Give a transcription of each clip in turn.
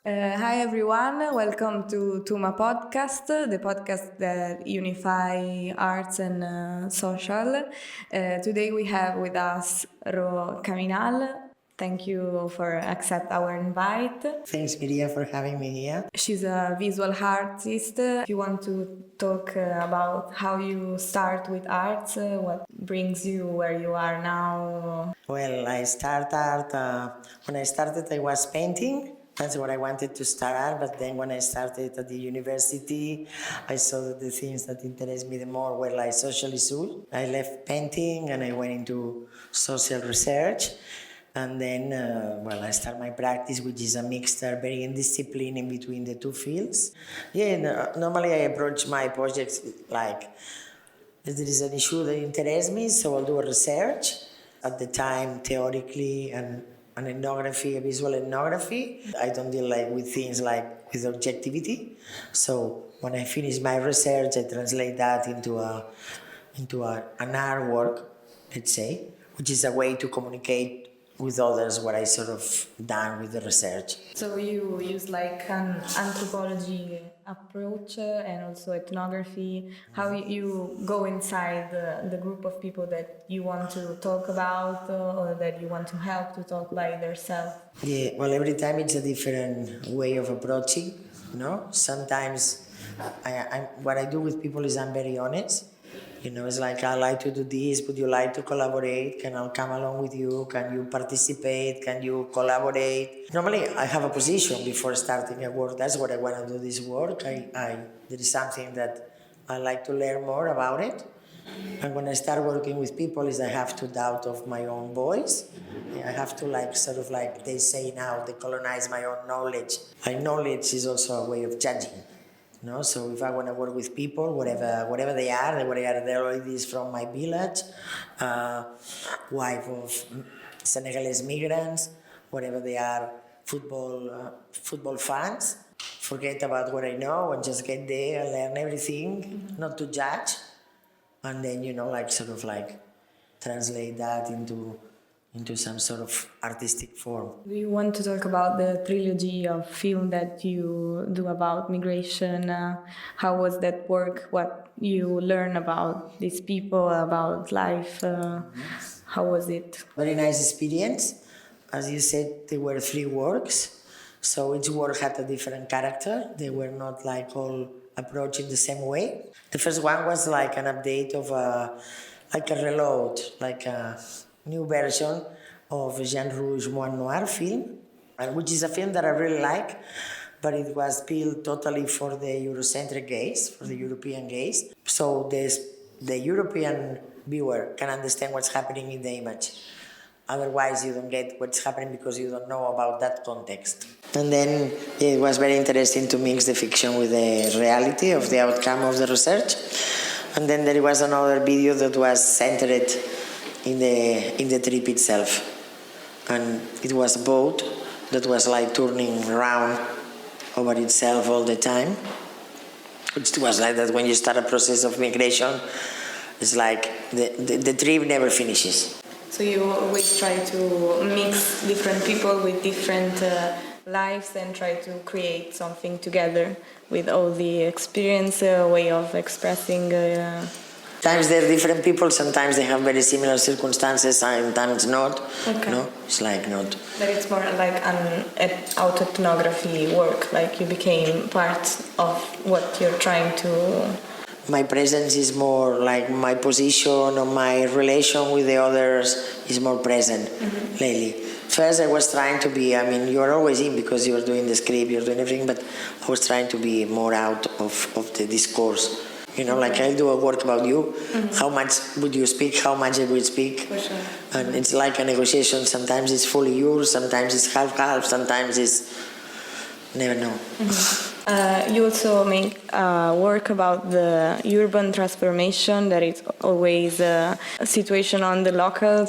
Hi everyone, welcome to Touma podcast, the podcast that unify arts and social. Today we have with us Caminal. Thank you for accept our invite. Thanks, Miria, for having me here. She's a visual artist. If you want to talk about how you start with arts, what brings you where you are now? Well, I start art. When I started, I was painting. That's what I wanted to start art. But then when I started at the university, I saw that the things that interest me the more were like social issues. I left painting and I went into social research. And then, I start my practice, which is a mixture, very in discipline in between the two fields. Yeah, normally I approach my projects like if there is an issue that interests me, so I'll do a research. At the time, theoretically, and an ethnography, a visual ethnography. I don't deal like with things like with objectivity. So when I finish my research, I translate that into an artwork, let's say, which is a way to communicate with others what I sort of done with the research. So you use like an anthropology approach and also ethnography. How you go inside the group of people that you want to talk about or that you want to help to talk by themselves? Yeah, well, every time it's a different way of approaching. Sometimes what I do with people is I'm very honest. It's like I like to do this, would you like to collaborate? Can I come along with you? Can you participate? Can you collaborate? Normally I have a position before starting a work. That's what I want to do this work. There is something that I like to learn more about it. And when I start working with people is I have to doubt of my own voice. I have to like they say now, decolonize my own knowledge. My knowledge is also a way of judging. So if I want to work with people, whatever they are, they're already from my village, wife of Senegalese migrants, whatever they are, football fans. Forget about what I know and just get there and learn everything, not to judge, and then translate that into some sort of artistic form. Do you want to talk about the trilogy of film that you do about migration? How was that work? What you learn about these people, about life? How was it? Very nice experience. As you said, there were 3 works. So each work had a different character. They were not like all approached in the same way. The first one was like an update of a reload, like a new version of Jean Rouge Moine Noir film, which is a film that I really like, but it was built totally for the Eurocentric gaze, for the European gaze. So the European viewer can understand what's happening in the image. Otherwise, you don't get what's happening because you don't know about that context. And then it was very interesting to mix the fiction with the reality of the outcome of the research. And then there was another video that was centered in the trip itself. And it was a boat that was like turning around over itself all the time. It was like that when you start a process of migration, it's like the trip never finishes. So you always try to mix different people with different lives and try to create something together with all the experience, way of expressing. Sometimes they're different people, sometimes they have very similar circumstances, sometimes not. Okay. No, it's like not. But it's more like an autoethnography work, like you became part of what you're trying to... My presence is more like my position or my relation with the others is more present lately. First I was trying to be, you're always in because you're doing the script, you're doing everything, but I was trying to be more out of the discourse. Like I'll do a work about you, how much would you speak, how much I would speak. For sure. And it's like a negotiation, sometimes it's fully yours, sometimes it's half-half, sometimes it's... never know. You also make work about the urban transformation, that is always a situation on the local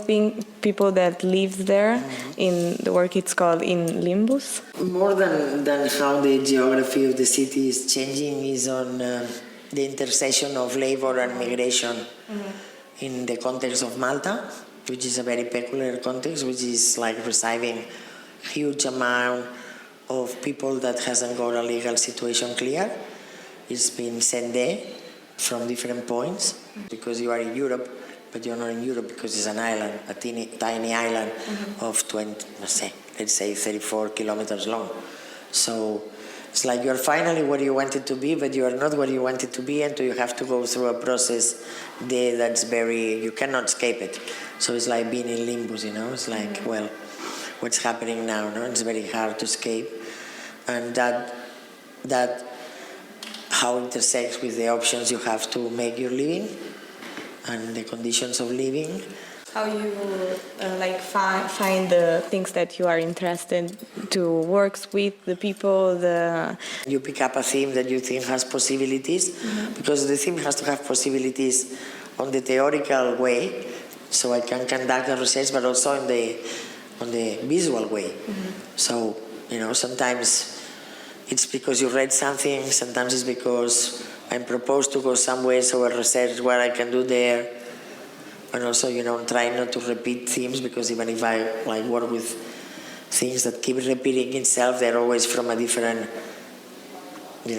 people that live there. In the work it's called In Limbus. More than how the geography of the city is changing is on the intersection of labor and migration in the context of Malta, which is a very peculiar context, which is like receiving huge amount of people that hasn't got a legal situation clear. It's been sent there from different points, because you are in Europe, but you're not in Europe because it's an island, a tiny island of 20, let's say 34 kilometers long. So it's like you're finally where you wanted to be, but you are not where you wanted to be, and you have to go through a process there that's you cannot escape it. So it's like being in limbus, it's like, well, what's happening now, no? It's very hard to escape. And that how it intersects with the options you have to make your living and the conditions of living. How you find the things that you are interested to work with, the people, You pick up a theme that you think has possibilities, because the theme has to have possibilities on the theoretical way, so I can conduct the research, but also on the visual way. So, sometimes it's because you read something, sometimes it's because I'm proposed to go somewhere, so I research what I can do there. And also, try not to repeat themes, because even if I work with things that keep repeating itself, they're always from a different,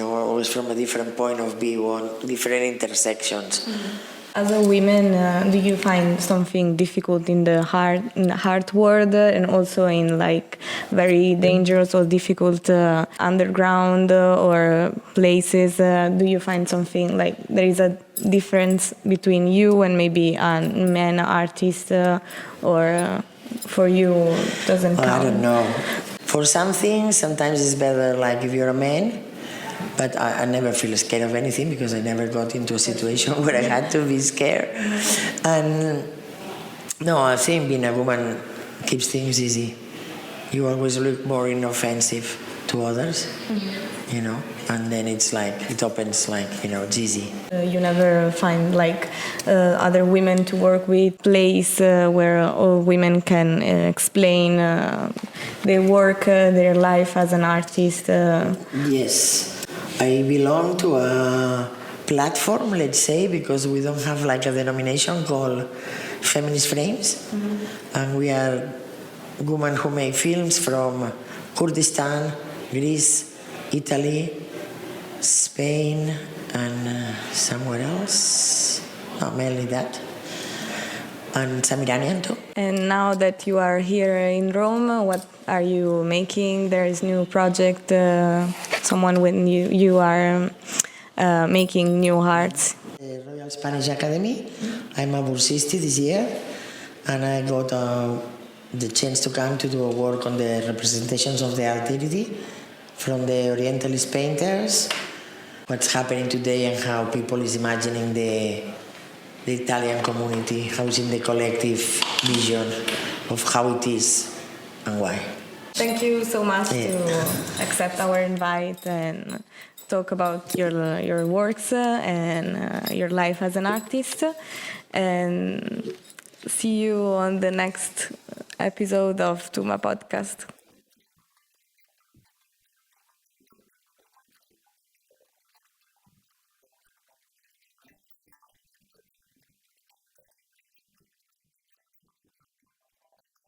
always from a different point of view on different intersections. As a woman, do you find something difficult in the hard world, and also in very dangerous or difficult underground or places? Do you find something there is a difference between you and maybe a man artist, or for you doesn't count? I don't know. For some things, sometimes it's better if you're a man. But I never feel scared of anything, because I never got into a situation where I had to be scared. And no, I think being a woman keeps things easy. You always look more inoffensive to others, and then it's it opens it's easy. You never find other women to work with, place where all women can explain their work, their life as an artist? Yes. I belong to a platform, let's say, because we don't have a denomination called Feminist Frames. And we are women who make films from Kurdistan, Greece, Italy, Spain, and somewhere else. Not mainly that. And some Iranian too. And now that you are here in Rome, what are you making? There is new project, someone when you are making new arts. The Royal Spanish Academy. I'm a bursist this year, and I got the chance to come to do a work on the representations of the altri from the Orientalist painters, what's happening today and how people is imagining the Italian community, how is in the collective vision of how it is and why. Thank you so much to accept our invite and talk about your works and your life as an artist. And see you on the next episode of Touma podcast.